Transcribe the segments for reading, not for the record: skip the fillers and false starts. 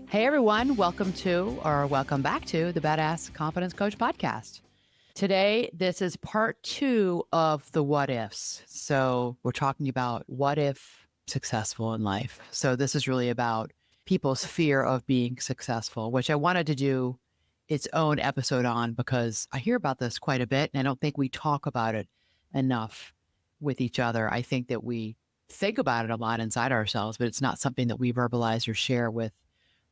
Hey everyone, welcome back to the Badass Confidence Coach podcast. Today, this is part 2 of the what ifs. So, we're talking about what if successful in life. So, this is really about people's fear of being successful, which I wanted to do its own episode on because I hear about this quite a bit and I don't think we talk about it enough with each other. I think that we think about it a lot inside ourselves, but it's not something that we verbalize or share with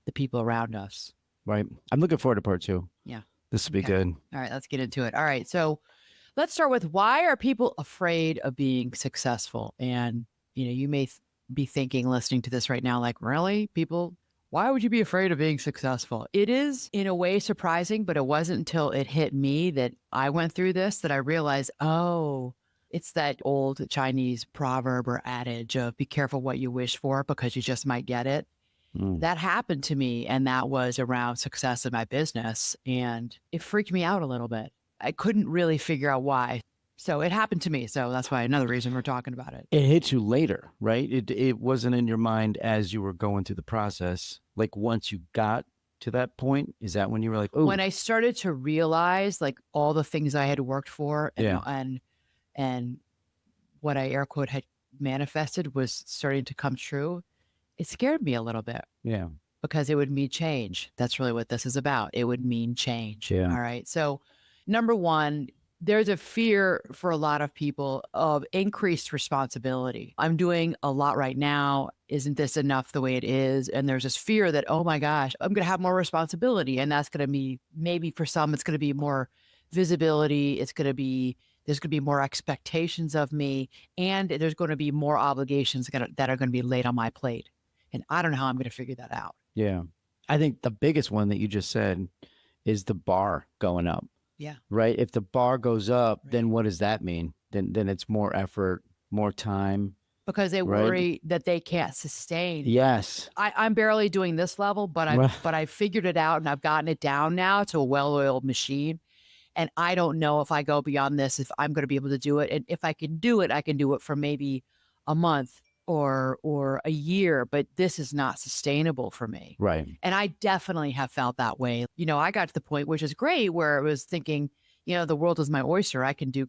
the people around us. Right. I'm looking forward to part 2. Yeah. This will be Okay. good. All right, let's get into it. All right. So let's start with why are people afraid of being successful? And, you may be thinking, listening to this right now, like, really? People, why would you be afraid of being successful? It is in a way surprising, but it wasn't until it hit me that I went through this that I realized, oh, it's that old Chinese proverb or adage of be careful what you wish for because you just might get it. That happened to me, and that was around success in my business, and it freaked me out a little bit. I couldn't really figure out why. So it happened to me. So that's why another reason we're talking about it. It hit you later, right? It wasn't in your mind as you were going through the process. Like once you got to that point, is that when you were like, oh, When I started to realize like all the things I had worked for and what I air quote had manifested was starting to come true, it scared me a little bit. Yeah. Because it would mean change. That's really what this is about. It would mean change. Yeah. All right. So, number one, there's a fear for a lot of people of increased responsibility. I'm doing a lot right now. Isn't this enough the way it is? And there's this fear that, oh my gosh, I'm going to have more responsibility. And that's going to be, maybe for some, it's going to be more visibility. There's going to be more expectations of me. And there's going to be more obligations that are going to be laid on my plate. And I don't know how I'm going to figure that out. Yeah. I think the biggest one that you just said is the bar going up. Yeah. Right. If the bar goes up, Right. then what does that mean? Then it's more effort, more time. Because they Right. worry that they can't sustain. Yes. I'm barely doing this level, but I figured it out and I've gotten it down now to a well-oiled machine. And I don't know if I go beyond this, if I'm going to be able to do it. And if I can do it, I can do it for maybe a month or a year, but this is not sustainable for me. Right. And I definitely have felt that way. I got to the point, which is great, where I was thinking, the world is my oyster. I can do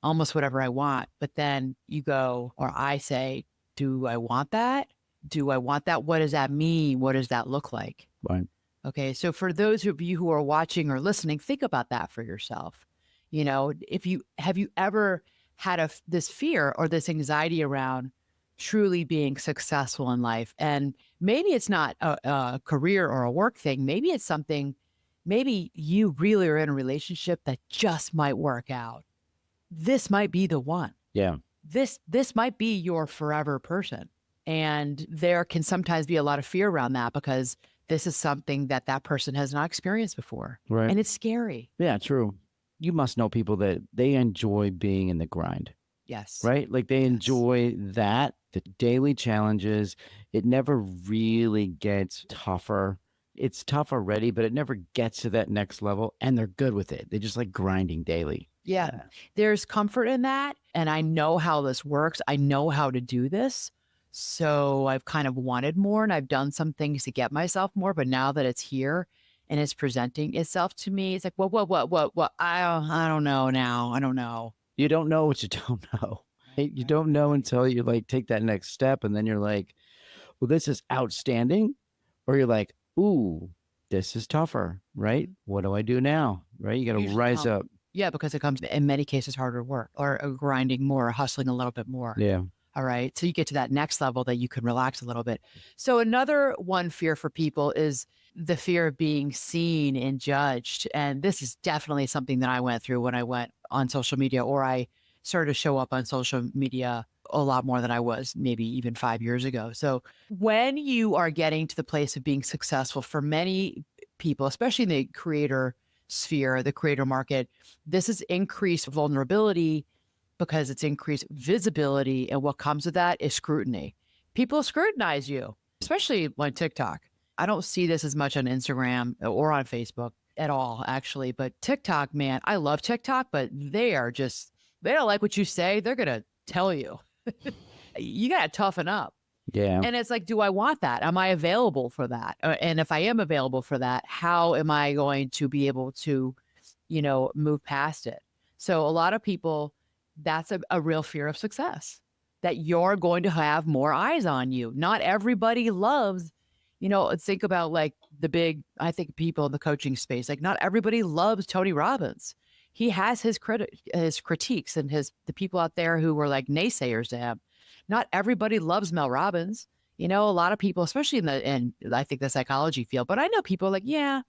almost whatever I want. But then you go, or I say, do I want that? Do I want that? What does that mean? What does that look like? Right. Okay. So for those of you who are watching or listening, think about that for yourself. Have you ever had this fear or this anxiety around truly being successful in life? And maybe it's not a career or a work thing. Maybe it's something, maybe you really are in a relationship that just might work out. This might be the one. Yeah. This might be your forever person. And there can sometimes be a lot of fear around that because this is something that person has not experienced before. Right. And it's scary. Yeah, true. You must know people that they enjoy being in the grind. Yes. Right? Like they enjoy that, the daily challenges. It never really gets tougher. It's tough already, but it never gets to that next level. And they're good with it. They just like grinding daily. Yeah. There's comfort in that. And I know how this works. I know how to do this. So I've kind of wanted more and I've done some things to get myself more. But now that it's here and it's presenting itself to me, it's like, what? I don't know now. I don't know. You don't know what you don't know. Right? You don't know until you like take that next step. And then you're like, well, this is outstanding. Or you're like, ooh, this is tougher, right? What do I do now? Right? You got to rise up. Yeah, because it comes in many cases harder work or grinding more, or hustling a little bit more. Yeah. All right. So you get to that next level that you can relax a little bit. So another one fear for people is the fear of being seen and judged. And this is definitely something that I went through when I went on social media, or I started to show up on social media a lot more than I was maybe even 5 years ago. So when you are getting to the place of being successful, for many people, especially in the creator sphere, the creator market, this is increased vulnerability because it's increased visibility. And what comes with that is scrutiny. People scrutinize you, especially on TikTok. I don't see this as much on Instagram or on Facebook at all, actually. But TikTok, man, I love TikTok, but they don't like what you say. They're going to tell you. You got to toughen up. Yeah. And it's like, do I want that? Am I available for that? And if I am available for that, how am I going to be able to, move past it? So a lot of people, that's a real fear of success, that you're going to have more eyes on you. Not everybody loves, think about like I think people in the coaching space, like not everybody loves Tony Robbins. He has his critiques and the people out there who were like naysayers to him. Not everybody loves Mel Robbins. A lot of people, especially in I think the psychology field, but I know people like, yeah,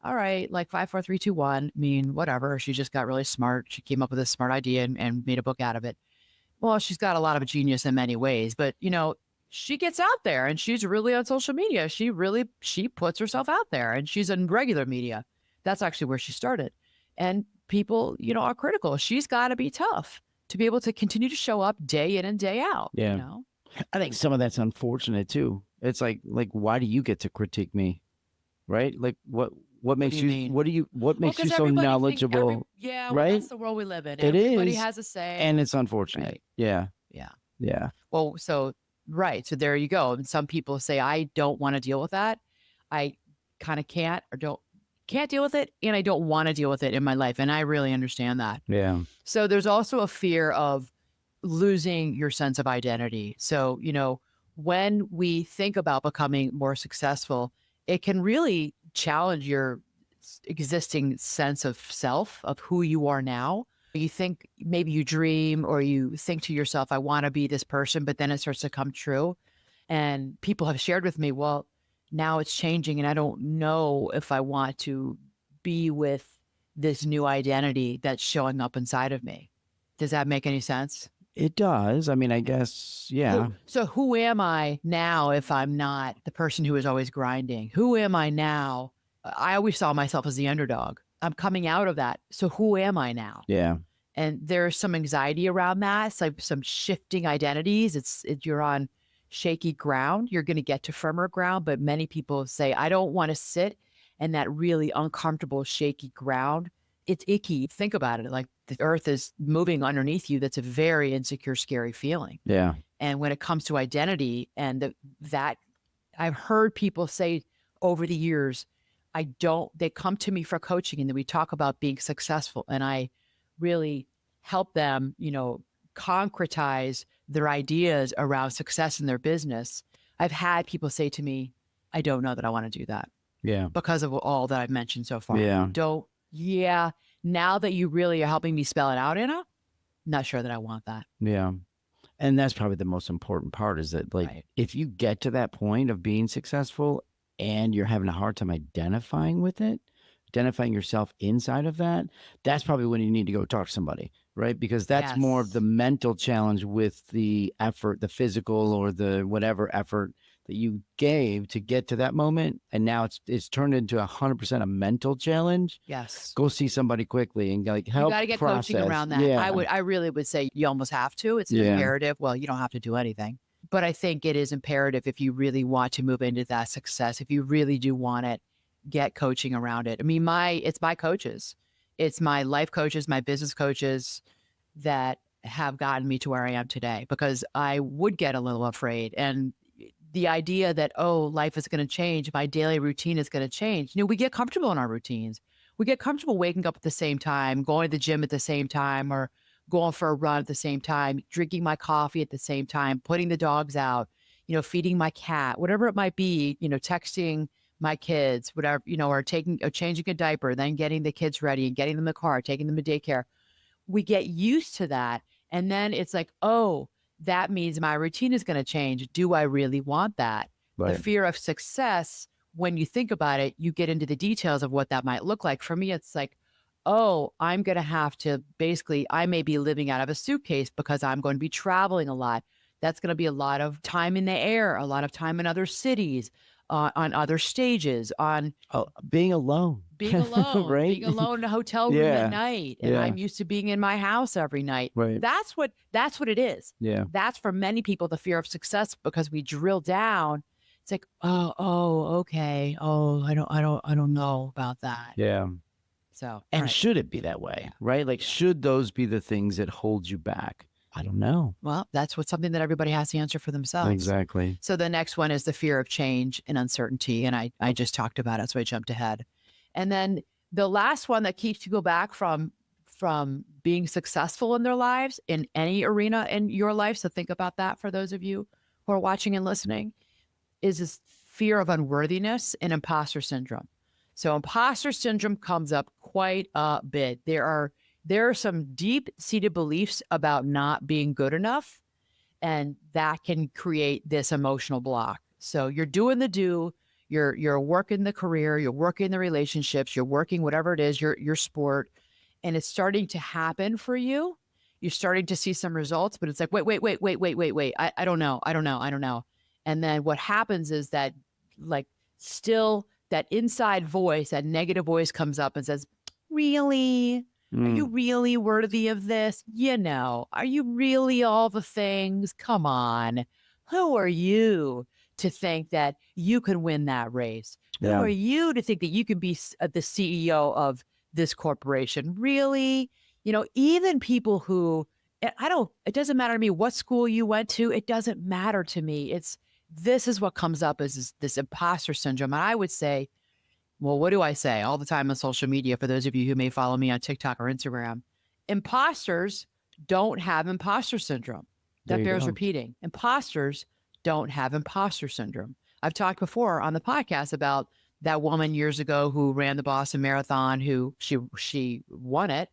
all right, like 5, 4, 3, 2, 1. I mean, whatever. She just got really smart. She came up with a smart idea and made a book out of it. Well, she's got a lot of genius in many ways, but she gets out there and she's really on social media. She puts herself out there and she's in regular media. That's actually where she started. And people, are critical. She's got to be tough to be able to continue to show up day in and day out. Yeah. I think some of that's unfortunate too. It's like why do you get to critique me? Right? Like what What do makes you you mean? what Well, makes you because so knowledgeable, yeah, well, right? that's the world we live in. It Everybody is, has a say. and it's unfortunate. Right. Yeah. Yeah. Yeah. Well, right. So there you go. And some people say, I don't want to deal with that. I kind of can't deal with it. And I don't want to deal with it in my life. And I really understand that. Yeah. So there's also a fear of losing your sense of identity. So, when we think about becoming more successful, it can really challenge your existing sense of self, of who you are now. You think maybe you dream or you think to yourself, I want to be this person, but then it starts to come true. And people have shared with me, well, now it's changing and I don't know if I want to be with this new identity that's showing up inside of me. Does that make any sense? It does. I mean, I guess, yeah. So who am I now if I'm not the person who is always grinding? Who am I now? I always saw myself as the underdog. I'm coming out of that. So who am I now? Yeah. And there's some anxiety around that. It's like some shifting identities. You're on shaky ground. You're going to get to firmer ground, but many people say, I don't want to sit in that really uncomfortable, shaky ground. It's icky. Think about it. Like the earth is moving underneath you. That's a very insecure, scary feeling. Yeah. And when it comes to identity that I've heard people say over the years, they come to me for coaching and then we talk about being successful. And I really help them, concretize their ideas around success in their business. I've had people say to me, I don't know that I want to do that. Yeah. Because of all that I've mentioned so far. Yeah. Yeah. Now that you really are helping me spell it out, Anna, not sure that I want that. Yeah. And that's probably the most important part is that Right. if you get to that point of being successful and you're having a hard time identifying with it, identifying yourself inside of that, that's probably when you need to go talk to somebody, right? Because that's more of Yes. the mental challenge with the effort, the physical or the whatever effort that you gave to get to that moment. And now it's turned into 100% a mental challenge. Yes. Go see somebody quickly and You help got to get coaching process. around that. Yeah. I really would say you almost have to. It's an Yeah. imperative. Well, you don't have to do anything, but I think it is imperative if you really want to move into that success. If you really do want it, get coaching around it. I mean, it's my coaches, it's my life coaches, my business coaches that have gotten me to where I am today, because I would get a little afraid. And the idea that, oh, life is going to change, my daily routine is going to change. We get comfortable in our routines. We get comfortable waking up at the same time, going to the gym at the same time, or going for a run at the same time, drinking my coffee at the same time, putting the dogs out, feeding my cat, whatever it might be, texting my kids, whatever, or changing a diaper, then getting the kids ready and getting them in the car, taking them to daycare. We get used to that. And then it's like, oh, that means my routine is going to change. Do I really want that? The Right. fear of success, when you think about it, you get into the details of what that might look like. For me, it's like, oh, I'm going to have to I may be living out of a suitcase because I'm going to be traveling a lot. That's going to be a lot of time in the air, a lot of time in other cities, on other stages, on Oh, being alone. being alone, Right? being alone in a hotel room at Yeah. night. And Yeah. I'm used to being in my house every night. Right. That's what it is. Yeah. That's for many people the fear of success, because we drill down. It's like, okay. Oh, I don't know about that. Yeah. So, And right. should it be that way? Yeah. Right? Like, should those be the things that hold you back? I don't know. Well, that's something that everybody has to answer for themselves. Exactly. So the next one is the fear of change and uncertainty. And I just talked about it, so I jumped ahead. And then the last one that keeps people back from being successful in their lives in any arena in your life. So think about that for those of you who are watching and listening, is this fear of unworthiness and imposter syndrome. So imposter syndrome comes up quite a bit. There are some deep-seated beliefs about not being good enough, and that can create this emotional block. So you're doing the you're working the career, you're working the relationships, you're working whatever it is, your sport, and it's starting to happen for you. You're starting to see some results, but it's like, wait. I don't know. I don't know. I don't know. And then what happens is that, like, still that inside voice, that negative voice comes up and says, really? Are you Mm, really worthy of this? Are you really all the things? Come on. Who are you to think that you can win that race? Who yeah. are you to think that you can be the CEO of this corporation? Really? Even people who, it doesn't matter to me what school you went to. It doesn't matter to me. This is what comes up as this imposter syndrome. And I would say, well, what do I say all the time on social media for those of you who may follow me on TikTok or Instagram? Imposters don't have imposter syndrome. There That you bears go. repeating. Imposters don't have imposter syndrome. I've talked before on the podcast about that woman years ago who ran the Boston Marathon, who she won it,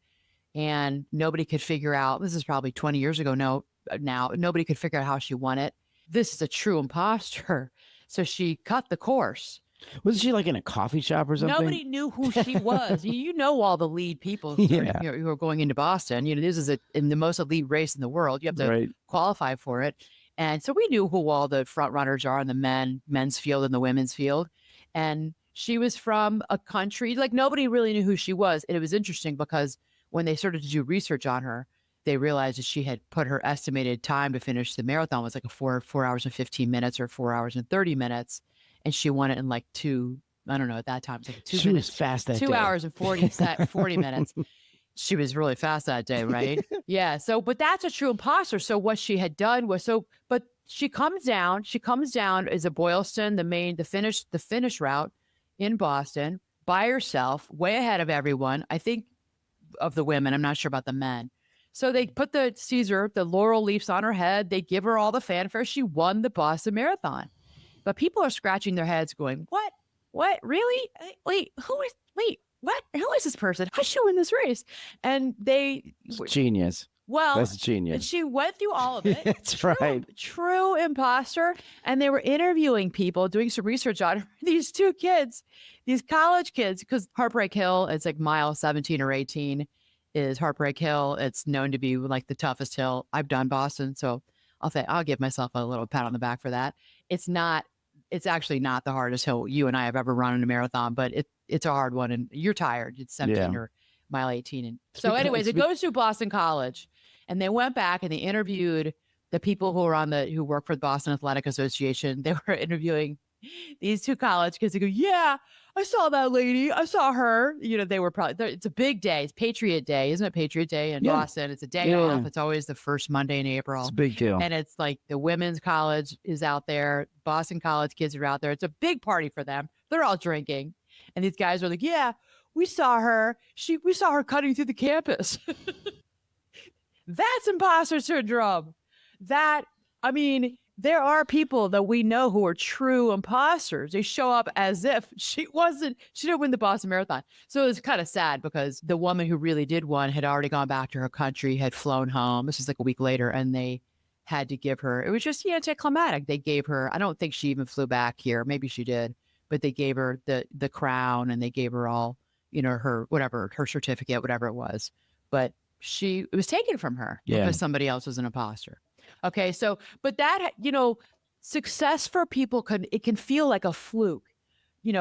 and nobody could figure out. This is probably 20 years ago. No, now nobody could figure out how she won it. This is a true imposter. So she cut the course. Was she like in a coffee shop or something? Nobody knew who she was. You know all the lead people Yeah. who are going into Boston. This is in the most elite race in the world. You have to Right. qualify for it. And so we knew who all the front runners are in the men's field and the women's field. And she was from a country, like nobody really knew who she was. And it was interesting because when they started to do research on her, they realized that she had put her estimated time to finish the marathon was like a 4 hours and 15 minutes or 4 hours and 30 minutes. And she won it in like I don't know, at that time, it's like She was 2 minutes, fast that 2 hours and day. 40 minutes. She was really fast that day, right? Yeah. So, but that's a true imposter. So what she had done was but she comes down is a Boylston, the finish route in Boston by herself, way ahead of everyone. I think of the women. I'm not sure about the men. So they put the laurel leaves on her head. They give her all the fanfare. She won the Boston Marathon. But people are scratching their heads going, what? What? Really? What? Who is this person? How'd she win this race? And It's genius. well, That's genius. she went through all of it. That's right. True imposter. And they were interviewing people, doing some research on her. These two kids, these college kids, because Heartbreak Hill, it's like mile 17 or 18 is Heartbreak Hill. It's known to be like the toughest hill. I've done Boston, so I'll give myself a little pat on the back for that. It's actually not the hardest hill you and I have ever run in a marathon, but it's a hard one and you're tired. It's 17 Yeah. or mile 18. And It's so because- anyways, it's it goes through Boston College and they went back and they interviewed the people who work for the Boston Athletic Association. They were interviewing these two college kids. They go, yeah, I saw that lady. I saw her. They were it's a big day. It's Patriot Day. Isn't it Patriot Day in Yeah. Boston? It's a day Yeah. off. It's always the first Monday in It's April. a big deal. And it's like the women's college is out there. Boston College kids are out there. It's a big party for them. They're all drinking. And these guys are like, yeah, we saw her. We saw her cutting through the campus. That's imposter syndrome. There are people that we know who are true imposters. They show up as if she didn't win the Boston Marathon. So it's kind of sad because the woman who really did win had already gone back to her country, had flown home. This was like a week later, and they had to give her, it was just anticlimactic. They gave her, I don't think she even flew back here. Maybe she did, but they gave her the crown and they gave her all, her, whatever, her certificate, whatever it was. But it was taken from her because somebody else was an imposter. Okay. So, but that, success for people it can feel like a fluke,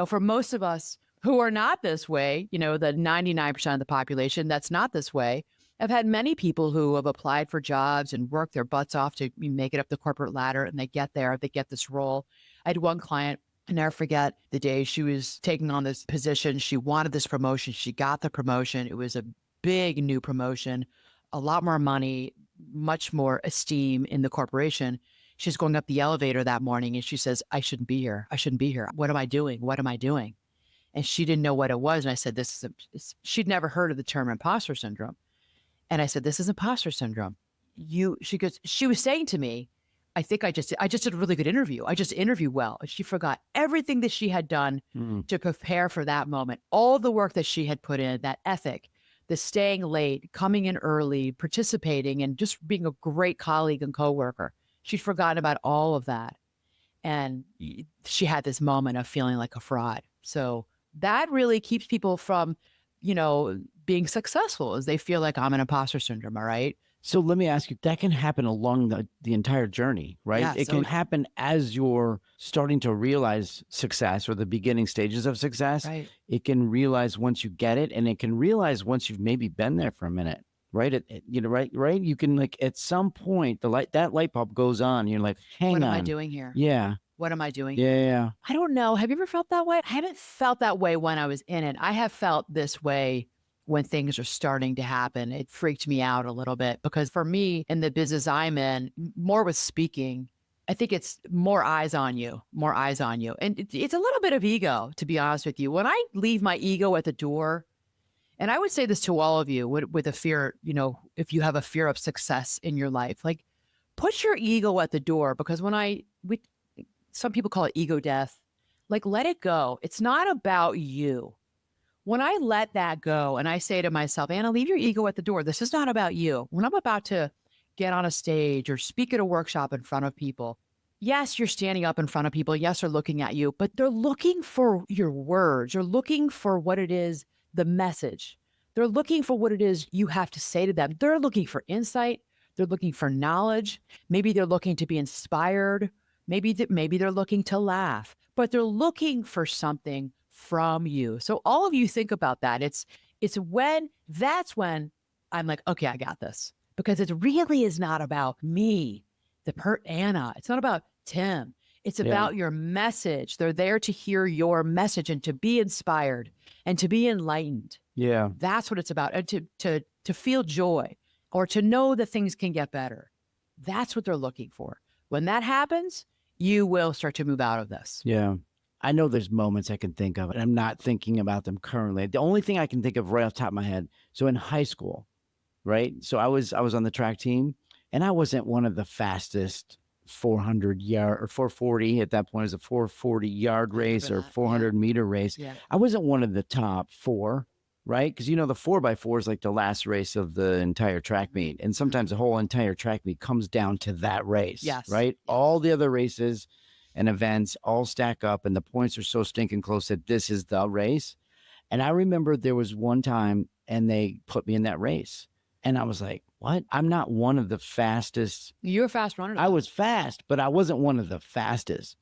for most of us who are not this way, the 99% of the population that's not this way. I've had many people who have applied for jobs and worked their butts off to make it up the corporate ladder, and they get there, they get this role. I had one client, I never forget the day she was taking on this position. She wanted this promotion. She got the promotion. It was a big new promotion, a lot more money, much more esteem in the corporation. She's going up the elevator that morning and she says, I shouldn't be here. I shouldn't be here. What am I doing? What am I doing? And she didn't know what it was. And I said, she'd never heard of the term imposter syndrome. And I said, this is imposter syndrome. She goes, she was saying to me, I just did a really good interview. I just interviewed well. And she forgot everything that she had done Mm. to prepare for that moment. All the work that she had put in, that ethic, the staying late, coming in early, participating, and just being a great colleague and coworker. She'd forgotten about all of that. And she had this moment of feeling like a fraud. So that really keeps people from, being successful, as they feel like I'm an imposter syndrome. All right. So let me ask you, that can happen along the entire journey, right? Yeah. It So can happen as you're starting to realize success or the beginning stages of success. right. It can realize once you get it, and it can realize once you've maybe been there for a minute, right? Right. You can, like, at some point that light bulb goes on. And you're like, hang What am on. I doing here? Yeah. What am I doing Yeah. here? Yeah. I don't know. Have you ever felt that way? I haven't felt that way when I was in it. I have felt this way when things are starting to happen. It freaked me out a little bit because for me, in the business I'm in, more with speaking, I think it's more eyes on you, more eyes on you. And it's a little bit of ego, to be honest with you. When I leave my ego at the door, and I would say this to all of you with a fear, if you have a fear of success in your life, like put your ego at the door, because some people call it ego death. Like, let it go. It's not about you. When I let that go and I say to myself, Anna, leave your ego at the door. This is not about you. When I'm about to get on a stage or speak at a workshop in front of people, yes, you're standing up in front of people. Yes, they're looking at you, but they're looking for your words. They're looking for what it is, the message. They're looking for what it is you have to say to them. They're looking for insight. They're looking for knowledge. Maybe they're looking to be inspired. Maybe they're looking to laugh, but they're looking for something from you. So all of you think about that. That's when I'm like, okay, I got this, because it really is not about me, Anna. It's not about Tim. It's Yeah. about your message. They're there to hear your message and to be inspired and to be enlightened. Yeah. That's what it's about. And to feel joy or to know that things can get better. That's what they're looking for. When that happens, you will start to move out of this. Yeah. I know there's moments I can think of, and I'm not thinking about them currently. The only thing I can think of right off the top of my head. So in high school, right? So I was on the track team, and I wasn't one of the fastest 400 yard or 440 at that point. It was a 440 yard race or 400-meter race. Yeah. I wasn't one of the top four, right? Because the 4x4 is like the last race of the entire track meet, and sometimes the whole entire track meet comes down to that race. Yes. Right. Yes. All the other races and events all stack up, and the points are so stinking close that this is the race. And I remember there was one time, and they put me in that race, and I was like, what? I'm not one of the fastest. You're a fast runner. I was fast, but I wasn't one of the fastest.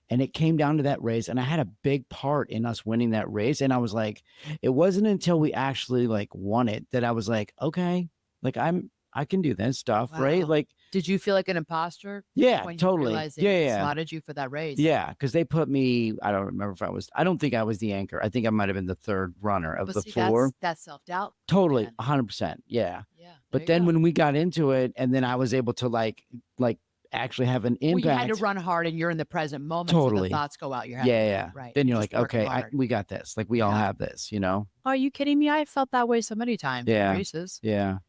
And it came down to that race, and I had a big part in us winning that race. And I was like, it wasn't until we actually won it that I was like, okay, I can do this stuff, right? Wow. Did you feel like an imposter? Yeah, when you totally. realized they Yeah. slotted you for that race? Yeah, because they put me, I don't remember if I don't think I was the anchor. I think I might have been the third runner of But the see, four. that's self-doubt. Totally, man. 100%. Yeah. Yeah. But then when we got into it, and then I was able to like actually have an you had impact. to run hard, and you're in the present moment, so Totally. the thoughts go out your head. Yeah. Right. Then you're Just like, working okay, hard. we got this. Like, we all Yeah. have this, Are you kidding me? I felt that way so many times in Yeah. races. Yeah.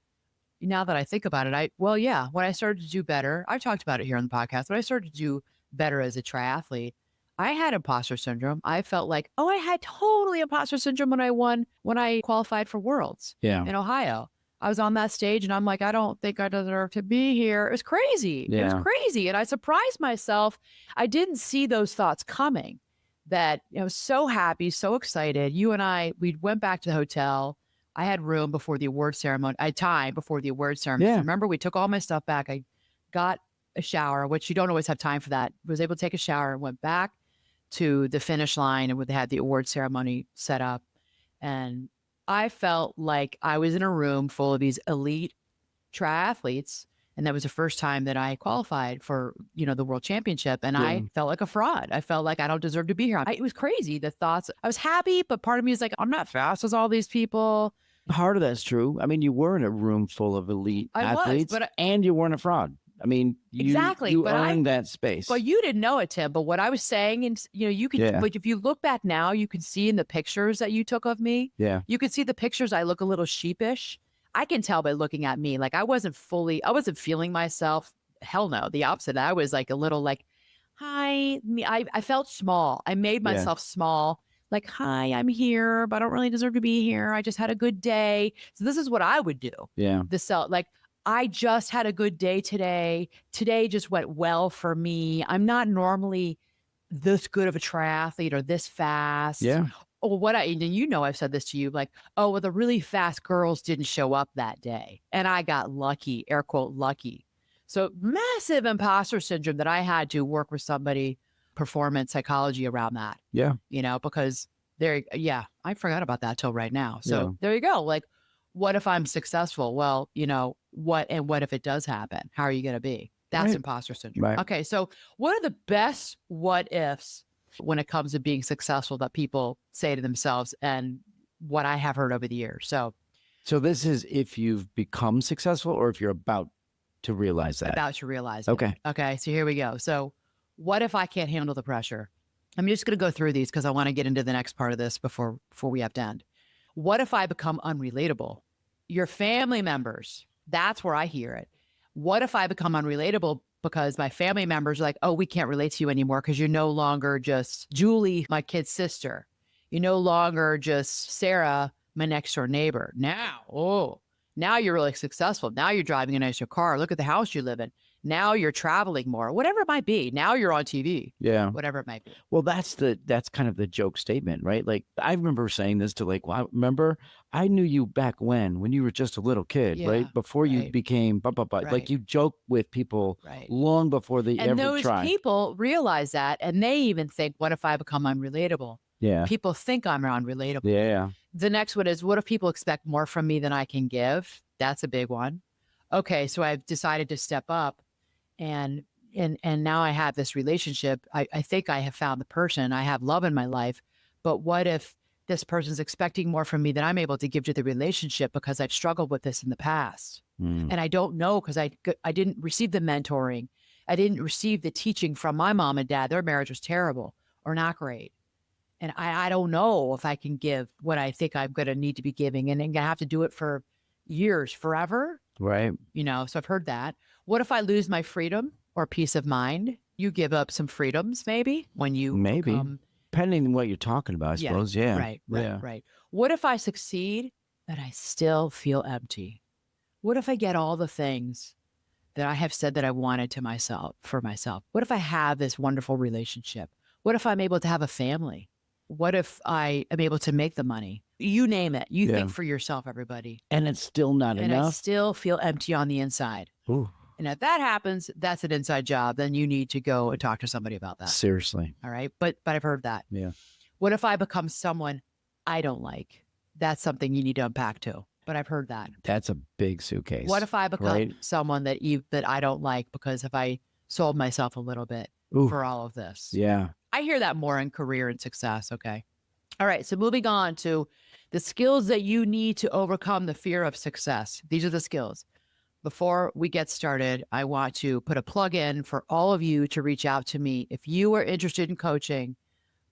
Now that I think about it, when I started to do better, I talked about it here on the podcast, when I started to do better as a triathlete, I had imposter syndrome. I felt like, I had totally imposter syndrome when I qualified for Worlds Yeah. in Ohio. I was on that stage and I'm like, I don't think I deserve to be here. It was crazy. It was Yeah. crazy. And I surprised myself. I didn't see those thoughts coming, that I was so happy, so excited. You and we went back to the hotel. I had room before the award ceremony. I had time before the award ceremony. Yeah. Remember, we took all my stuff back. I got a shower, which you don't always have time for that. Was able to take a shower and went back to the finish line, and they had the award ceremony set up. And I felt like I was in a room full of these elite triathletes. And that was the first time that I qualified for, the world championship. And Yeah. I felt like a fraud. I felt like I don't deserve to be here. It was crazy. The thoughts, I was happy, but part of me is like, I'm not fast as all these people. Part of that's true. I mean, you were in a room full of elite I was, athletes and you weren't a fraud. I mean, you exactly. you earned that space. But you didn't know it, Tim. But what I was saying, and you could, Yeah. but if you look back now, you can see in the pictures that you took of me, Yeah. you can see the pictures. I look a little sheepish. I can tell by looking at me. Like I wasn't feeling myself. Hell no. The opposite. I was like a little like, hi, me. I felt small. I made Yeah. myself small. Like, hi, I'm here, but I don't really deserve to be here. I just had a good day. So this is what I would do. Yeah. Like, I just had a good day today. Today just went well for me. I'm not normally this good of a triathlete or this fast. Yeah. Or and I've said this to you, like, oh, well, the really fast girls didn't show up that day. And I got lucky, air quote, lucky. So massive imposter syndrome that I had to work with somebody, performance psychology around that, Yeah. because I forgot about that till right now. Yeah. So there you go. Like, what if I'm successful? Well, what if it does happen? How are you going to be? That's Right. imposter syndrome. Right. Okay. So what are the best what ifs when it comes to being successful that people say to themselves and what I have heard over the years? So this is if you've become successful or if you're about to realize that. About to realize it. Okay. Okay. So here we go. So what if I can't handle the pressure? I'm just going to go through these because I want to get into the next part of this before we have to end. What if I become unrelatable? Your family members, that's where I hear it. What if I become unrelatable because my family members are like, oh, we can't relate to you anymore because you're no longer just Julie, my kid's sister. You're no longer just Sarah, my next door neighbor. Now you're really successful. Now you're driving a nicer car. Look at the house you live in. Now you're traveling more, whatever it might be. Now you're on TV. Yeah. Whatever it might be. Well, that's kind of the joke statement, right? Like I remember saying this to remember I knew you back when you were just a little kid, Yeah, right? Before you right. became like Right. you joke with people Right. long before they And ever those try. people realize that, and they even think, what if I become unrelatable? Yeah. People think I'm unrelatable. Yeah. The next one is, what if people expect more from me than I can give? That's a big one. Okay, so I've decided to step up and now I have this relationship. I think I have found the person. I have love in my life. But what if this person's expecting more from me than I'm able to give to the relationship because I've struggled with this in the past? And I don't know because I didn't receive the mentoring. I didn't receive the teaching from my mom and dad. Their marriage was terrible or not great. And I don't know if I can give what I think I'm going to need to be giving. And I'm going to have to do it for years, forever. Right. So I've heard that. What if I lose my freedom or peace of mind? You give up some freedoms maybe when you become, depending on what you're talking about, I suppose. Yeah. Right. What if I succeed but I still feel empty? What if I get all the things that I have said that I wanted for myself? What if I have this wonderful relationship? What if I'm able to have a family? What if I am able to make the money? You name it. You think for yourself, everybody. And it's still not And I enough. still feel empty on the inside. Ooh. And if that happens, that's an inside job. Then you need to go and talk to somebody about that. Seriously. All right. But I've heard that. Yeah. What if I become someone I don't like? That's something you need to unpack too. But I've heard that. That's a big suitcase. What if I become someone that I don't like because if I sold myself a little bit for all of this? Yeah. I hear that more in career and success. Okay. All right. So moving on to the skills that you need to overcome the fear of success. These are the skills. Before we get started, I want to put a plug in for all of you to reach out to me. If you are interested in coaching,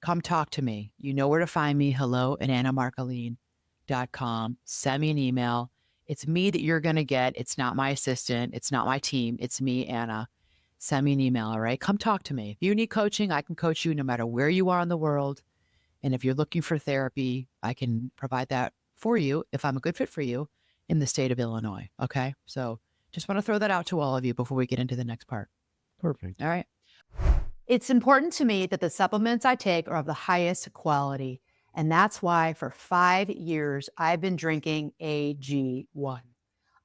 come talk to me. You know where to find me. hello@annamarcolin.com. Send me an email. It's me that you're going to get. It's not my assistant. It's not my team. It's me, Anna. Send me an email. All right. Come talk to me. If you need coaching, I can coach you no matter where you are in the world. And if you're looking for therapy, I can provide that for you if I'm a good fit for you in the state of Illinois. Okay. So just want to throw that out to all of you before we get into the next part. Perfect. All right. It's important to me that the supplements I take are of the highest quality. And that's why for 5 years, I've been drinking AG1.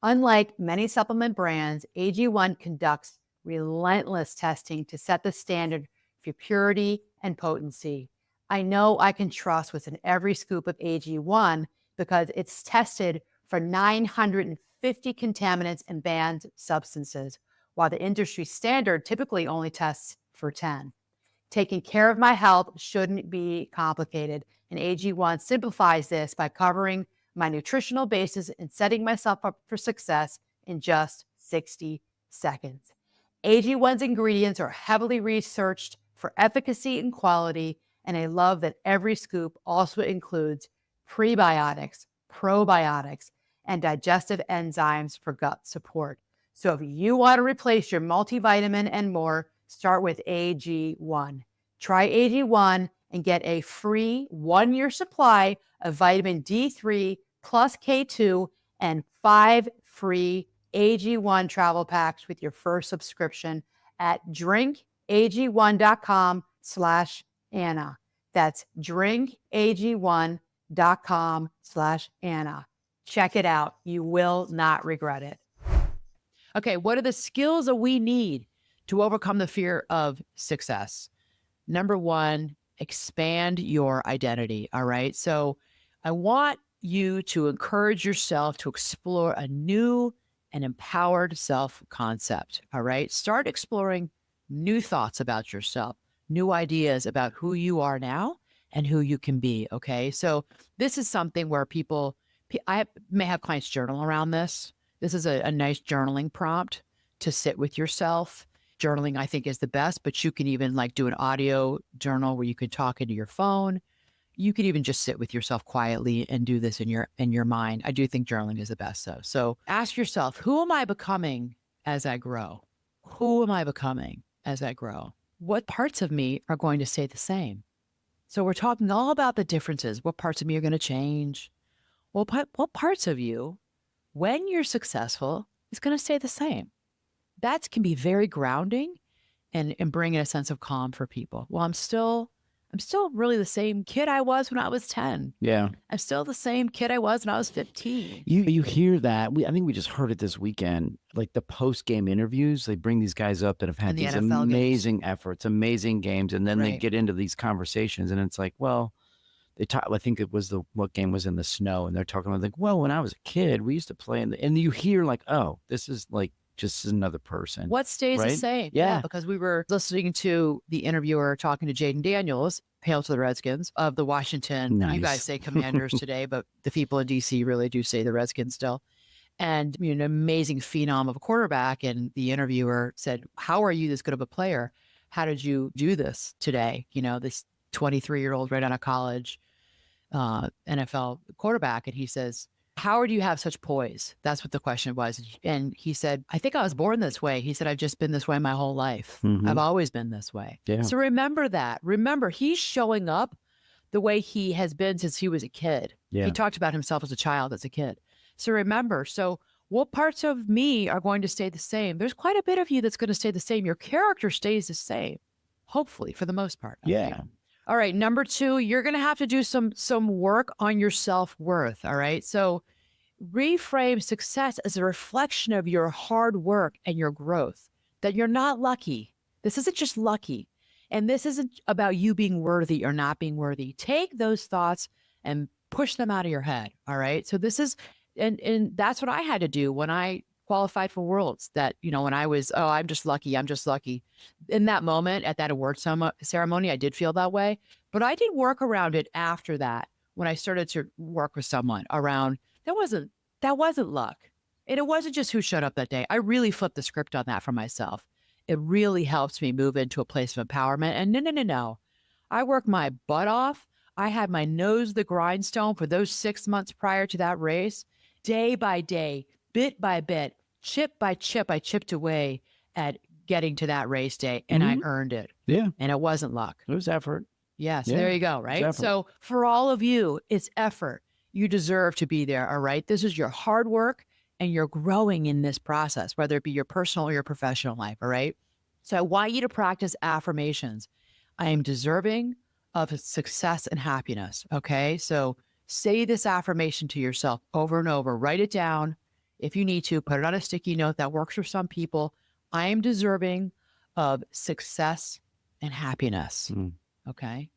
Unlike many supplement brands, AG1 conducts relentless testing to set the standard for purity and potency. I know I can trust what's in every scoop of AG1 because it's tested for 950 contaminants and banned substances, while the industry standard typically only tests for 10. Taking care of my health shouldn't be complicated, and AG1 simplifies this by covering my nutritional basis and setting myself up for success in just 60 seconds. AG1's ingredients are heavily researched for efficacy and quality, and I love that every scoop also includes prebiotics, probiotics, and digestive enzymes for gut support. So if you want to replace your multivitamin and more, start with AG1. Try AG1 and get a free 1-year supply of vitamin D3 plus K2 and 5 free AG1 travel packs with your first subscription at drinkag1.com/Anna. That's drinkag1.com/Anna. Check it out. You will not regret it. Okay, what are the skills that we need to overcome the fear of success? Number one, expand your identity. All right. So I want you to encourage yourself to explore a new and empowered self concept. All right. Start exploring new thoughts about yourself, new ideas about who you are now and who you can be. Okay. So this is something where I may have clients journal around this. This is a nice journaling prompt to sit with yourself. Journaling, I think, is the best, but you can even like do an audio journal where you could talk into your phone. You could even just sit with yourself quietly and do this in your mind. I do think journaling is the best though. So ask yourself, who am I becoming as I grow? Who am I becoming as I grow? What parts of me are going to stay the same? So we're talking all about the differences. What parts of me are going to change? Well, what parts of you, when you're successful, is going to stay the same? That can be very grounding and bring a sense of calm for people. Well, I'm still really the same kid I was when I was 10. Yeah. I'm still the same kid I was when I was 15. You hear that. I think we just heard it this weekend. Like the post-game interviews, they bring these guys up that have had And the these NFL games. amazing efforts, amazing games, and then they Right. get into these conversations, and it's like, well, they talk. I think it was what game was in the snow, and they're talking about like, well, when I was a kid, we used to play and you hear like, oh, this is like just another person. What stays the Right? same? Yeah. Because we were listening to the interviewer talking to Jaden Daniels, hail to the Redskins of the Washington. You guys Nice. say Commanders today, but the people in DC really do say the Redskins still. And an amazing phenom of a quarterback. And the interviewer said, how are you this good of a player? How did you do this today? This 23-year-old right out of college, NFL quarterback. And he says, how do you have such poise? That's what the question was. And he said, I think I was born this way. He said, I've just been this way my whole life. Mhm. I've always been this way. Yeah. So remember that. Remember, he's showing up the way he has been since he was a kid. Yeah. He talked about himself as a child, as a kid. So remember, what parts of me are going to stay the same? There's quite a bit of you that's going to stay the same. Your character stays the same, hopefully, for the most part. Okay? Yeah. All right. Number two, you're going to have to do some work on your self-worth. All right. So reframe success as a reflection of your hard work and your growth, that you're not lucky. This isn't just lucky. And this isn't about you being worthy or not being worthy. Take those thoughts and push them out of your head. All right. So this is, and that's what I had to do when I qualified for Worlds, that, when I was, oh, I'm just lucky. I'm just lucky. In that moment at that award ceremony, I did feel that way, but I did work around it after that. When I started to work with someone around, that wasn't luck. And it wasn't just who showed up that day. I really flipped the script on that for myself. It really helps me move into a place of empowerment. And no. I worked my butt off. I had my nose to the grindstone for those 6 months prior to that race. Day by day, bit by bit, chip by chip, I chipped away at getting to that race day, and I earned it. Yeah. And it wasn't luck. It was effort. Yes, Yeah, there you go, right? effort. So for all of you, it's effort. You deserve to be there, all right? This is your hard work, and you're growing in this process, whether it be your personal or your professional life, all right? So I want you to practice affirmations. I am deserving of success and happiness, okay? So say this affirmation to yourself over and over. Write it down. If you need to, put it on a sticky note. That works for some people. I am deserving of success and happiness. Okay.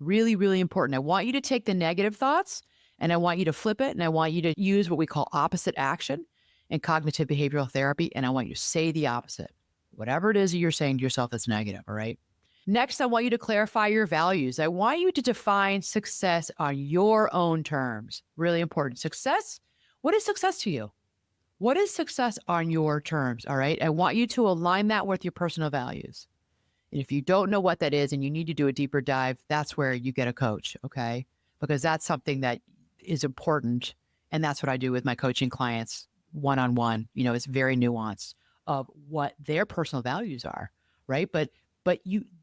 Really, really important. I want you to take the negative thoughts and I want you to flip it. And I want you to use what we call opposite action in cognitive behavioral therapy. And I want you to say the opposite, whatever it is that you're saying to yourself that's negative. All right. Next, I want you to clarify your values. I want you to define success on your own terms. Really important. Success, what is success to you? What is success on your terms? All right. I want you to align that with your personal values. And if you don't know what that is and you need to do a deeper dive, that's where you get a coach. Okay. Because that's something that is important. And that's what I do with my coaching clients one on one. It's very nuanced of what their personal values are. Right. But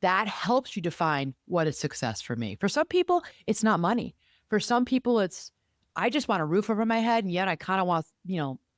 that helps you define what is success for me. For some people, it's not money. For some people, it's I just want a roof over my head, and yet I kind of want,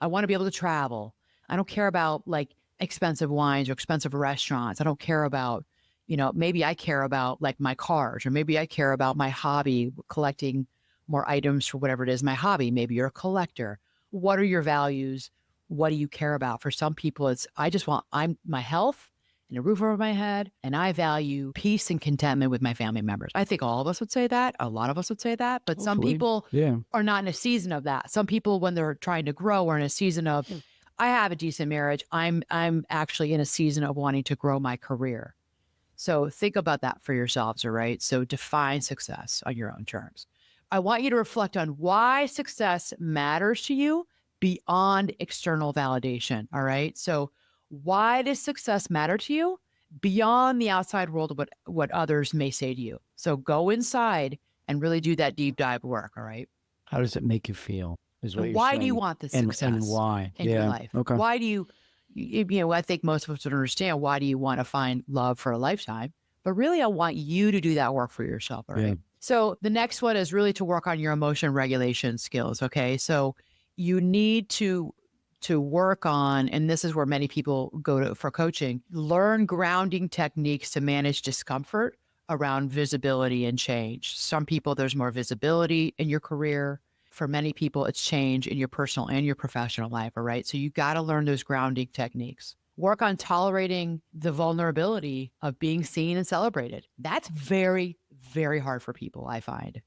I want to be able to travel. I don't care about like expensive wines or expensive restaurants. I don't care about, maybe I care about like my cars, or maybe I care about my hobby, collecting more items for whatever it is my hobby. Maybe you're a collector. What are your values? What do you care about? For some people, it's I'm my health and a roof over my head, and I value peace and contentment with my family members. I think all of us would say that. A lot of us would say that, but some Hopefully. people Yeah. are not in a season of that. Some people, when they're trying to grow, are in a season of, I have a decent marriage. I'm actually in a season of wanting to grow my career. So think about that for yourselves, all right? So define success on your own terms. I want you to reflect on why success matters to you beyond external validation, all right? So why does success matter to you beyond the outside world of what others may say to you? So go inside and really do that deep dive work, all right? How does it make you feel? Is what And you're why do you saying. want this And success why? in your Yeah. life? Okay. Why do I think most of us would understand, why do you want to find love for a lifetime? But really, I want you to do that work for yourself. All Yeah. right. So the next one is really to work on your emotion regulation skills. Okay. So you need to work on, and this is where many people go to for coaching, learn grounding techniques to manage discomfort around visibility and change. Some people, there's more visibility in your career. For many people, it's change in your personal and your professional life. All right. So you got to learn those grounding techniques. Work on tolerating the vulnerability of being seen and celebrated. That's very, very hard for people, I find.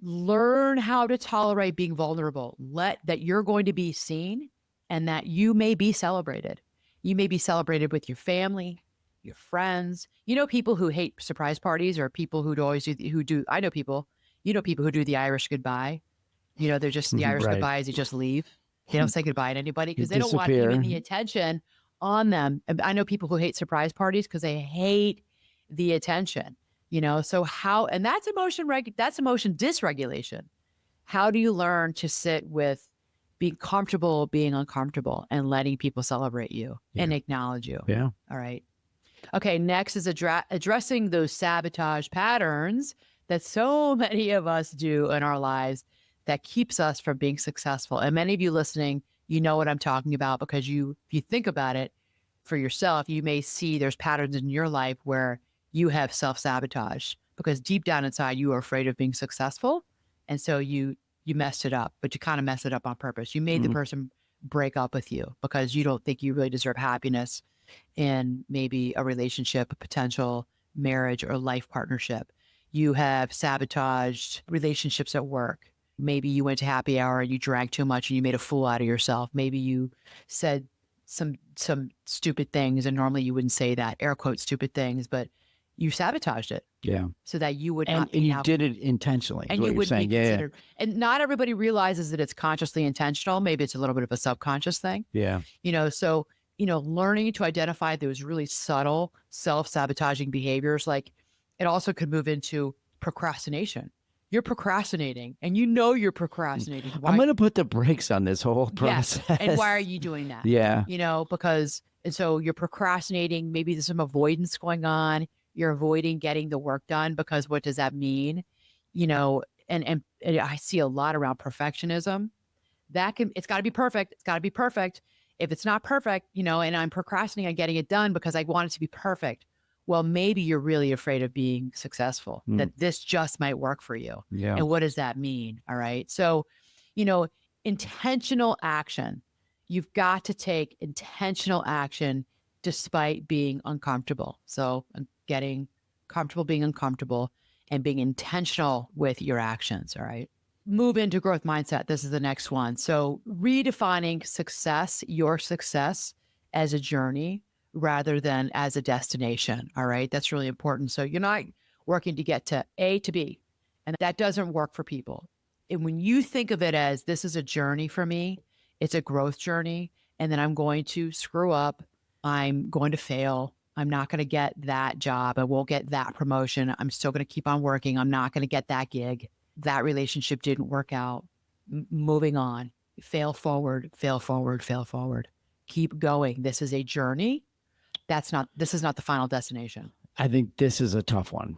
Learn how to tolerate being vulnerable. Let that you're going to be seen and that you may be celebrated. You may be celebrated with your family, your friends. People who hate surprise parties, or people who always do. I know people. People who do the Irish goodbye. They're just the Irish Right. goodbye is you just leave. They don't say goodbye to anybody You because they don't want even disappear. the attention on them. And I know people who hate surprise parties because they hate the attention. So how, and that's emotion dysregulation. How do you learn to sit with being comfortable, being uncomfortable, and letting people celebrate you Yeah. and acknowledge you? Yeah. All right. Okay, next is addressing those sabotage patterns that so many of us do in our lives that keeps us from being successful. And many of you listening, you know what I'm talking about, because if you think about it for yourself, you may see there's patterns in your life where you have self-sabotage because deep down inside you are afraid of being successful. And so you messed it up, but you kind of messed it up on purpose. You made the Mm. person break up with you because you don't think you really deserve happiness in maybe a relationship, a potential marriage or life partnership. You have sabotaged relationships at work. Maybe you went to happy hour and you drank too much and you made a fool out of yourself. Maybe you said some stupid things, and normally you wouldn't say that, air quote stupid things, but you sabotaged it Yeah. so that you would And not be you now, did it intentionally, is and what you you're wouldn't be saying. Yeah. considered. And not everybody realizes that it's consciously intentional. Maybe it's a little bit of a subconscious thing. Yeah. So, learning to identify those really subtle self-sabotaging behaviors, like it also could move into procrastination. You're procrastinating and you're procrastinating. I'm Why? going to put the brakes on this whole Yes. And why are process. you doing that? Yeah. And so you're procrastinating. Maybe there's some avoidance going on. You're avoiding getting the work done because what does that mean? And I see a lot around perfectionism. It's got to be perfect. It's got to be perfect. If it's not perfect, and I'm procrastinating on getting it done because I want it to be perfect. Well, maybe you're really afraid of being successful, Mm. that this just might work for you. Yeah. And what does that mean? All right. So, you know, intentional action. You've got to take intentional action despite being uncomfortable. So, getting comfortable being uncomfortable and being intentional with your actions. All right. Move into growth mindset. This is the next one. So, redefining success, your success as a journey rather than as a destination. All right. That's really important. So you're not working to get to A to B, and that doesn't work for people. And when you think of it as this is a journey for me, it's a growth journey, and then I'm going to screw up, I'm going to fail. I'm not going to get that job. I won't get that promotion. I'm still going to keep on working. I'm not going to get that gig. That relationship didn't work out. Moving on, fail forward, fail forward, fail forward. Keep going. This is a journey. This is not the final destination. I think this is a tough one,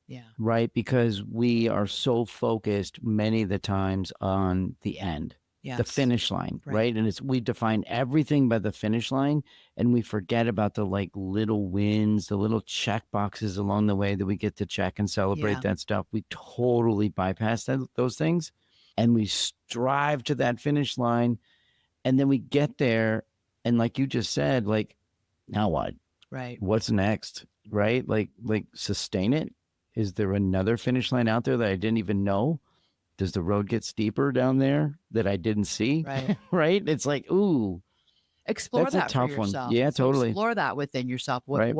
Yeah. right? Because we are so focused many of the times on the end, the Yes. finish line, Right. right? And we define everything by the finish line, and we forget about the like little wins, the little check boxes along the way that we get to check and celebrate Yeah. that stuff. We totally bypass those things, and we strive to that finish line, and then we get there, and like you just said, like, now what? Right. What's next? Right? Like sustain it. Is there another finish line out there that I didn't even know? Does the road get steeper down there that I didn't see? Right. Right? It's like, ooh, Explore that's a that for tough one. yourself. Yeah, So totally. explore that within yourself. Right.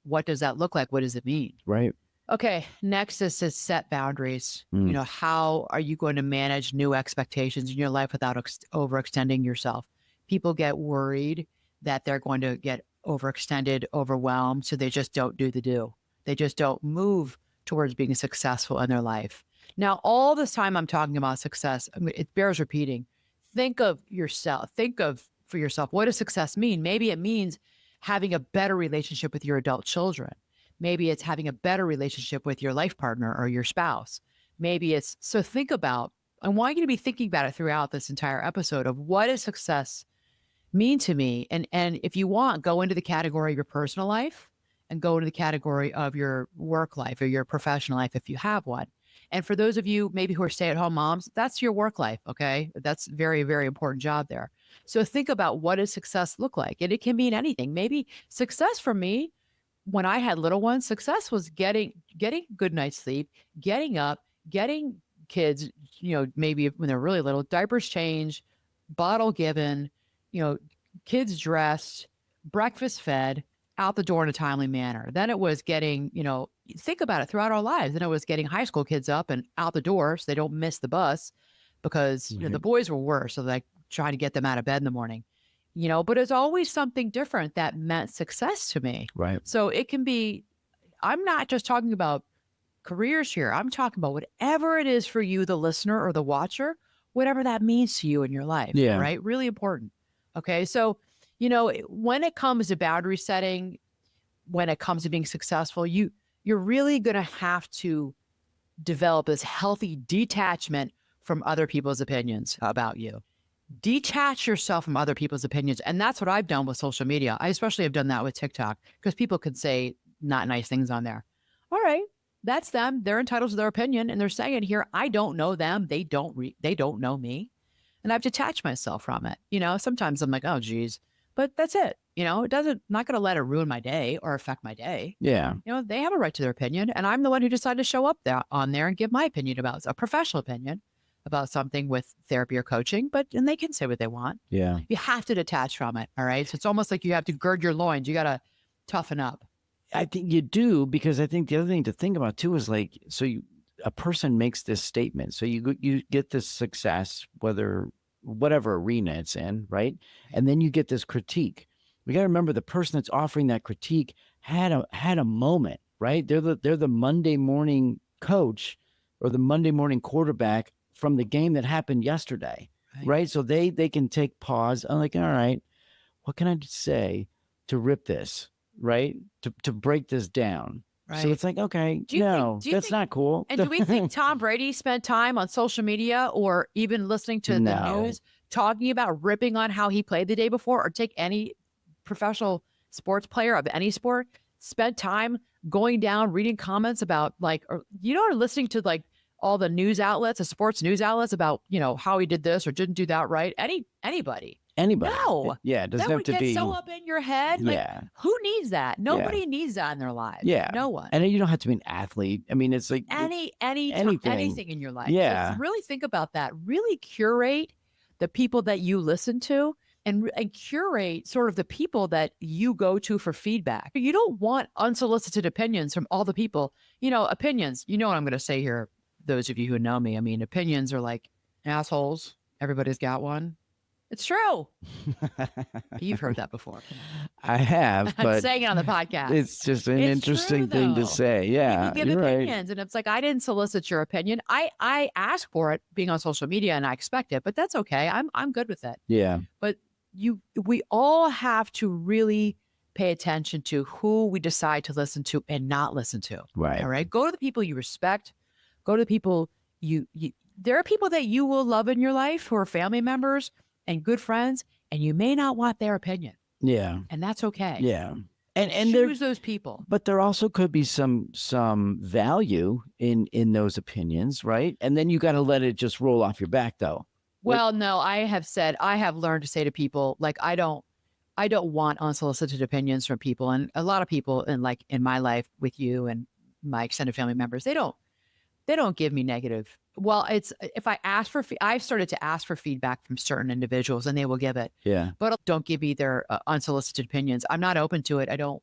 What does that look like? What does it mean? Right. Okay, next is to set boundaries. Mm. How are you going to manage new expectations in your life without overextending yourself? People get worried that they're going to get overextended, overwhelmed, so they just don't do the do. They just don't move towards being successful in their life. Now, all this time I'm talking about success, it bears repeating. Think of yourself. Think of for yourself, what does success mean? Maybe it means having a better relationship with your adult children. Maybe it's having a better relationship with your life partner or your spouse. Maybe it's so think about, I want you to be thinking about it throughout this entire episode of what does success mean to me? And if you want, go into the category of your personal life and go into the category of your work life or your professional life if you have one. And for those of you maybe who are stay-at-home moms, that's your work life. Okay. That's very, very important job there. So think about what does success look like? And it can mean anything. Maybe success for me when I had little ones, success was getting good night's sleep, getting up, getting kids, maybe when they're really little, diapers changed, bottle given, kids dressed, breakfast fed, out the door in a timely manner. Then it was getting, think about it throughout our lives. Then it was getting high school kids up and out the door so they don't miss the bus because the boys were worse. So like trying to get them out of bed in the morning. But it's always something different that meant success to me. Right. So it can be, I'm not just talking about careers here. I'm talking about whatever it is for you, the listener or the watcher, whatever that means to you in your life. Yeah. Right. Really important. Okay. So, when it comes to boundary setting, when it comes to being successful, you're really going to have to develop this healthy detachment from other people's opinions about you. Detach yourself from other people's opinions. And that's what I've done with social media. I especially have done that with TikTok because people could say not nice things on there. All right, that's them. They're entitled to their opinion. And they're saying here, I don't know them. They don't know me. And I've detached myself from it. Sometimes I'm like, oh, geez, but that's it. Not going to let it ruin my day or affect my day. Yeah. They have a right to their opinion. And I'm the one who decided to show up there on there and give my opinion about a professional opinion about something with therapy or coaching, and they can say what they want. Yeah. You have to detach from it. All right. So it's almost like you have to gird your loins. You got to toughen up. I think you do, because I think the other thing to think about too is like, a person makes this statement. So you get this success, whatever arena it's in, right? And then you get this critique. We got to remember the person that's offering that critique had a moment, right? They're the Monday morning coach or the Monday morning quarterback from the game that happened yesterday, right? So they can take pause. I'm like, all right, what can I say to rip this, right? To break this down. Right. So it's like, okay, that's not cool. And do we think Tom Brady spent time on social media or even listening to the news talking about ripping on how he played the day before? Or take any professional sports player of any sport, spent time going down, reading comments about or listening to all the news outlets, the sports news outlets about, how he did this or didn't do that right. Anybody. No. Yeah. It doesn't that have would to get be so up in your head. Yeah. Who needs that? Nobody needs that in their lives. Yeah. No one. And you don't have to be an athlete. I mean, it's like anything in your life. Yeah. So really think about that. Really curate the people that you listen to and curate sort of the people that you go to for feedback. You don't want unsolicited opinions from all the people. Opinions, you know what I'm going to say here, those of you who know me. I mean, opinions are like assholes. Everybody's got one. It's true. You've heard that before. Come on. I have, I'm but saying it on the podcast. it's just an It's true interesting thing to though. say. People Yeah, give you're right. opinions, and it's like, I didn't solicit your opinion. I ask for it being on social media, and I expect it, but that's okay. I'm good with it. Yeah, But we all have to really pay attention to who we decide to listen to and not listen to. right. All right. Go to the people you respect. Go to the people you there are people that you will love in your life who are family members and good friends, and you may not want their opinion. Yeah, And that's okay. yeah. And there, Choose those people. but there also could be some value in those opinions, right? And then you got to let it just roll off your back, though. Well, no, I have learned to say to people, like, I don't want unsolicited opinions from people. And a lot of people in my life with you and my extended family members, they don't give me negative. Well, it's if I ask for, I've started to ask for feedback from certain individuals and they will give it, Yeah, but don't give me their unsolicited opinions. I'm not open to it. I don't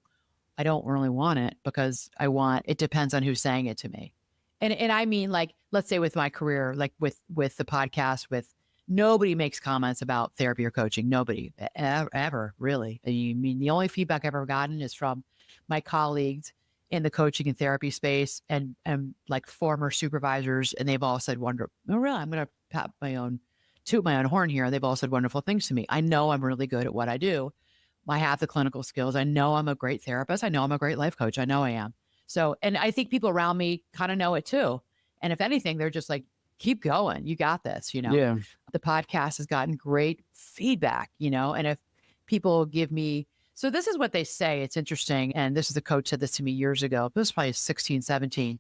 really want it because it depends on who's saying it to me. And I mean, like, let's say with my career, like with the podcast, nobody makes comments about therapy or coaching. Nobody ever really. I mean, the only feedback I've ever gotten is from my colleagues in the coaching and therapy space and like former supervisors. And they've all said, oh, really? I'm going to toot my own horn here. They've all said wonderful things to me. I know I'm really good at what I do. I have the clinical skills. I know I'm a great therapist. I know I'm a great life coach. I know I am. So, and I think people around me kind of know it too. And if anything, they're just like, keep going. You got this, yeah, The podcast has gotten great feedback, and if people give me, so this is what they say. It's interesting. And this is a coach said this to me years ago. This was probably 16, 17.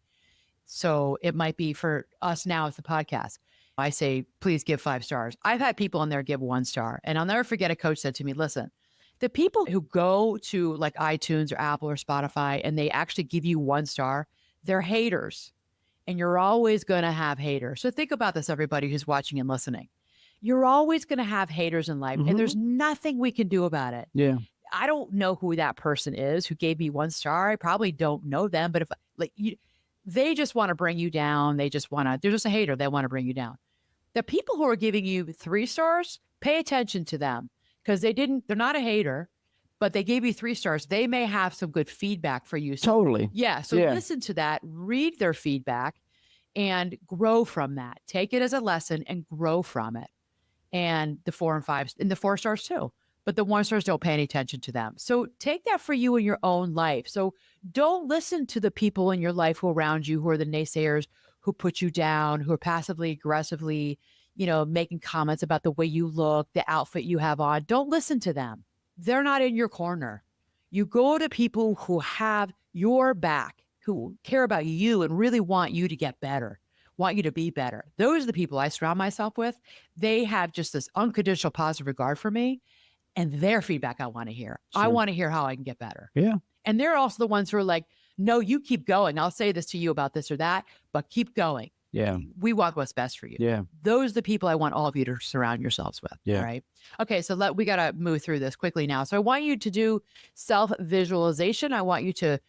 So it might be for us now as the podcast. I say, please give 5 stars. I've had people in there give 1 star. And I'll never forget a coach said to me, listen, the people who go to like iTunes or Apple or Spotify and they actually give you 1 star, they're haters. And you're always going to have haters. So think about this, everybody who's watching and listening. You're always going to have haters in life, and there's nothing we can do about it. yeah. I don't know who that person is who gave me 1 star. I probably don't know them, but they just want to bring you down. They're just a hater. They want to bring you down. The people who are giving you 3 stars, pay attention to them because they're not a hater, but they gave you 3 stars. They may have some good feedback for you. So, Totally. yeah. So listen to that, read their feedback and grow from that. Take it as a lesson and grow from it. And the 4 and 5 and the 4 stars too. But the 1 stars, don't pay any attention to them. So take that for you in your own life. So don't listen to the people in your life who are around you, who are the naysayers, who put you down, who are passively aggressively, making comments about the way you look, the outfit you have on. Don't listen to them. They're not in your corner. You go to people who have your back, who care about you and really want you to get better, want you to be better. Those are the people I surround myself with. They have just this unconditional positive regard for me and their feedback I want to hear. I Sure. want to hear how I can get better. Yeah. And they're also the ones who are like, no, you keep going. I'll say this to you about this or that, but keep going. Yeah. We want what's best for you. Yeah. Those are the people I want all of you to surround yourselves with. Yeah. All right. Okay. So we got to move through this quickly now. So I want you to do self-visualization. I want you to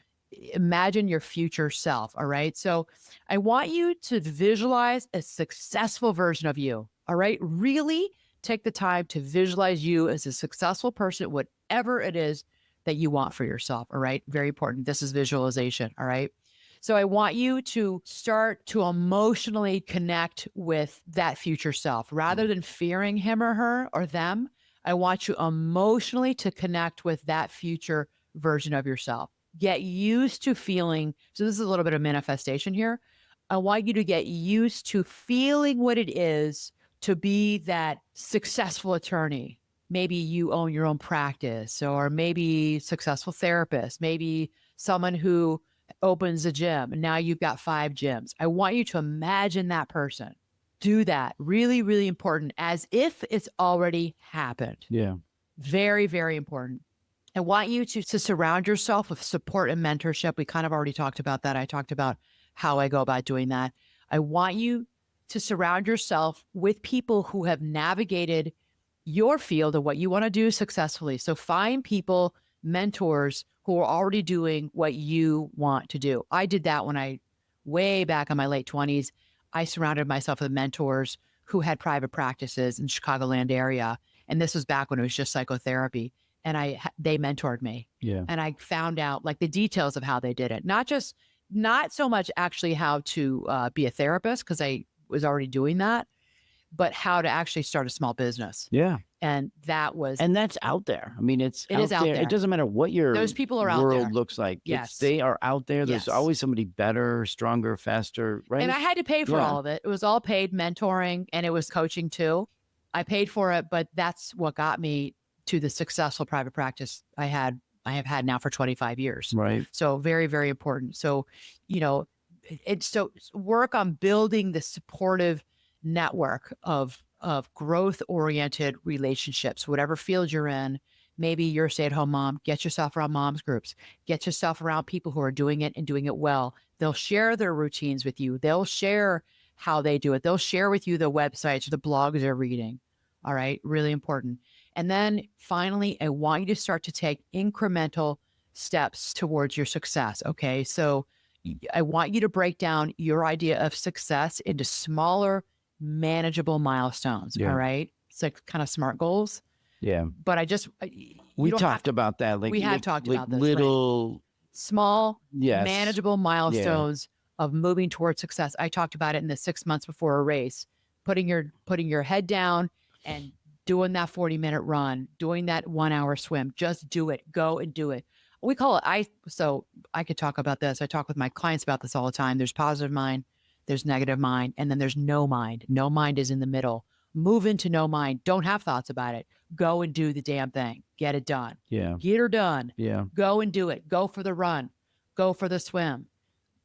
imagine your future self. All right. So I want you to visualize a successful version of you. All right. Really take the time to visualize you as a successful person, whatever it is that you want for yourself. All right. Very important. This is visualization. All right. So I want you to start to emotionally connect with that future self rather than fearing him or her or them. I want you emotionally to connect with that future version of yourself. Get used to feeling. So this is a little bit of manifestation here. I want you to get used to feeling what it is to be that successful attorney. Maybe you own your own practice, or maybe successful therapist, maybe someone who opens a gym and now you've got 5 gyms. I want you to imagine that person. Do that. Really, really important, as if it's already happened. Yeah. Very, very important. I want you to surround yourself with support and mentorship. We kind of already talked about that. I talked about how I go about doing that. I want you to surround yourself with people who have navigated your field of what you want to do successfully. So find people, mentors who are already doing what you want to do. I did that when way back in my late 20s, I surrounded myself with mentors who had private practices in Chicagoland area. And this was back when it was just psychotherapy. And they mentored me. Yeah. And I found out like the details of how they did it. Not so much actually how to be a therapist, because I was already doing that, but how to actually start a small business. Yeah. And that's out there. I mean, it is out there. It doesn't matter what your Those people are out world there. looks like. Yes. They are out there. There's Yes. always somebody better, stronger, faster, right? And I had to pay for Yeah. all of it. It was all paid mentoring, and it was coaching too. I paid for it, but that's what got me to the successful private practice I have had now for 25 years. Right. So very, very important. So, so work on building the supportive network of growth oriented relationships, whatever field you're in. Maybe you're a stay-at-home mom, get yourself around moms groups, get yourself around people who are doing it and doing it well. They'll share their routines with you. They'll share how they do it. They'll share with you the websites or the blogs they're reading. All right. Really important. And then finally, I want you to start to take incremental steps towards your success. Okay. So I want you to break down your idea of success into smaller, manageable milestones. Yeah. All right. It's like kind of SMART goals. Yeah. But We talked about that. Like we have talked like about this, little small, yes. manageable milestones of moving towards success. I talked about it in the 6 months before a race, putting your head down and doing that 40-minute run, doing that 1 hour swim. Just do it. Go and do it. We call it so I could talk about this. I talk with my clients about this all the time. There's positive mind, there's negative mind, and then there's no mind. No mind is in the middle. Move into no mind. Don't have thoughts about it. Go and do the damn thing. Get it done. Yeah. Get her done. Yeah. Go and do it. Go for the run. Go for the swim.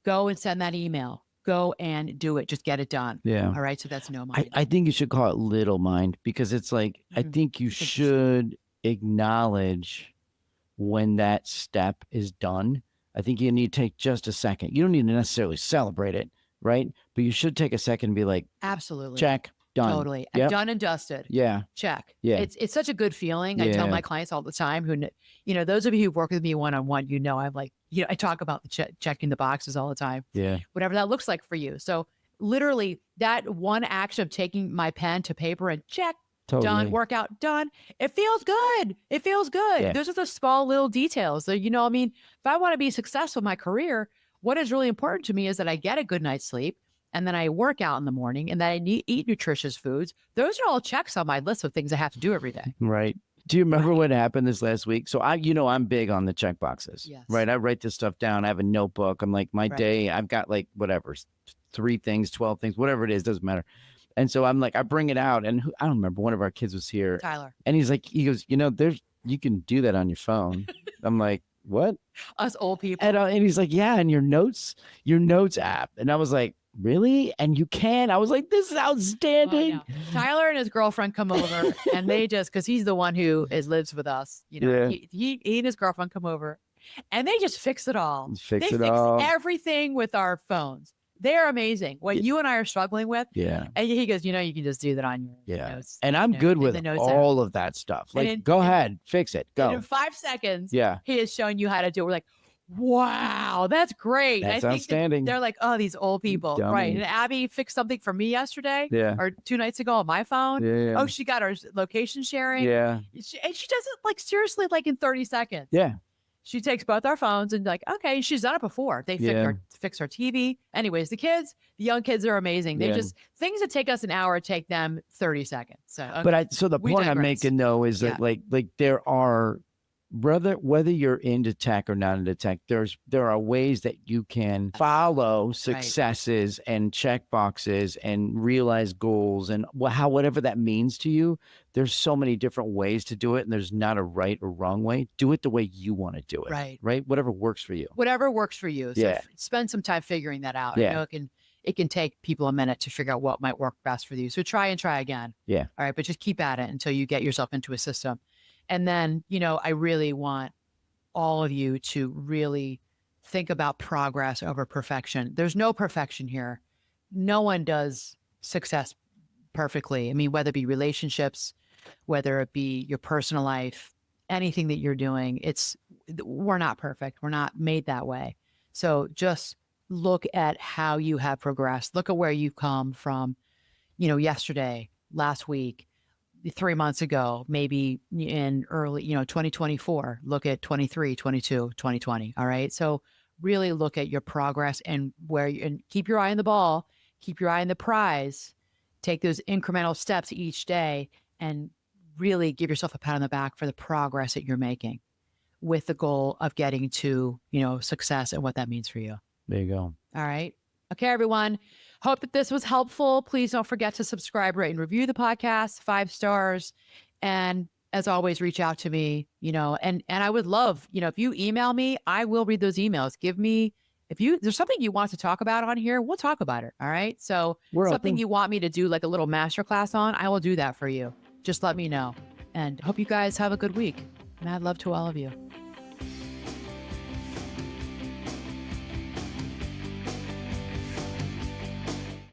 Go and send that email. Go and do it. Just get it done. Yeah. All right. So that's no mind. I think you should call it little mind, because it's like, I think you should acknowledge when that step is done. I think you need to take just a second. You don't need to necessarily celebrate it, right? But you should take a second and be like, absolutely. check, done. Totally. Yep. I'm done and dusted. Yeah. Check. Yeah. It's such a good feeling. I tell my clients all the time who, those of you who work with me one-on-one, I'm like, I talk about the checking the boxes all the time. Yeah. Whatever that looks like for you. So literally that one action of taking my pen to paper and check, done, workout, done. It feels good. It feels good. Yeah. Those are the small little details. If I want to be successful in my career, what is really important to me is that I get a good night's sleep, and then I work out in the morning, and then I eat nutritious foods. Those are all checks on my list of things I have to do every day. Right. Do you remember what happened this last week? So I'm big on the check boxes, yes. Right? I write this stuff down. I have a notebook. I'm like, my day, I've got like whatever, 3 things, 12 things, whatever it is, doesn't matter. And so I'm like, I bring it out, and I don't remember, one of our kids was here, Tyler, and he goes, you can do that on your phone. I'm like, what? Us old people. And he's like, yeah, and your notes app. And I was like, really? And you can? I was like, this is outstanding. Tyler and his girlfriend come over, and they because he's the one who lives with us. He and his girlfriend come over, and they just fix it all. They fix everything with our phones. They're amazing. What you and I are struggling with. Yeah. And he goes, you can just do that on your notes. And I'm good with all of that stuff. Like, go ahead, fix it. Go. And in 5 seconds, he has shown you how to do it. We're like, wow, that's great. That's I think outstanding. They're like, oh, these old people. Dummies. Right. And Abby fixed something for me yesterday. Yeah. Or 2 nights ago on my phone. Yeah. Oh, she got our location sharing. Yeah. And she does it like seriously, like in 30 seconds. Yeah. She takes both our phones and like, okay, she's done it before. They fix our TV. Anyways, the young kids are amazing. They just, things that take us an hour take them 30 seconds. So, okay. But the point I'm making though is that like there are, whether you're into tech or not into tech, there are ways that you can follow successes and check boxes and realize goals and whatever that means to you. There's so many different ways to do it, and there's not a right or wrong way. Do it the way you want to do it. Right. Whatever works for you. Whatever works for you. So spend some time figuring that out. Yeah. I know it can take people a minute to figure out what might work best for you. So try again. Yeah. All right. But just keep at it until you get yourself into a system. And then, I really want all of you to really think about progress over perfection. There's no perfection here. No one does success perfectly. I mean, whether it be relationships, whether it be your personal life, anything that you're doing. We're not perfect. We're not made that way. So just look at how you have progressed. Look at where you've come from, yesterday, last week, 3 months ago, maybe in early, 2024. Look at 23, 22, 2020. All right. So really look at your progress and and keep your eye on the ball, keep your eye on the prize, take those incremental steps each day, and really give yourself a pat on the back for the progress that you're making with the goal of getting to, success and what that means for you. There you go. All right. Okay, everyone. Hope that this was helpful. Please don't forget to subscribe, rate, and review the podcast, 5 stars. And as always, reach out to me, and I would love, if you email me, I will read those emails. Give me, if there's something you want to talk about on here, we'll talk about it. All right. So We're something open. you want me to do like a little masterclass on, I will do that for you. Just let me know. And hope you guys have a good week. Mad love to all of you.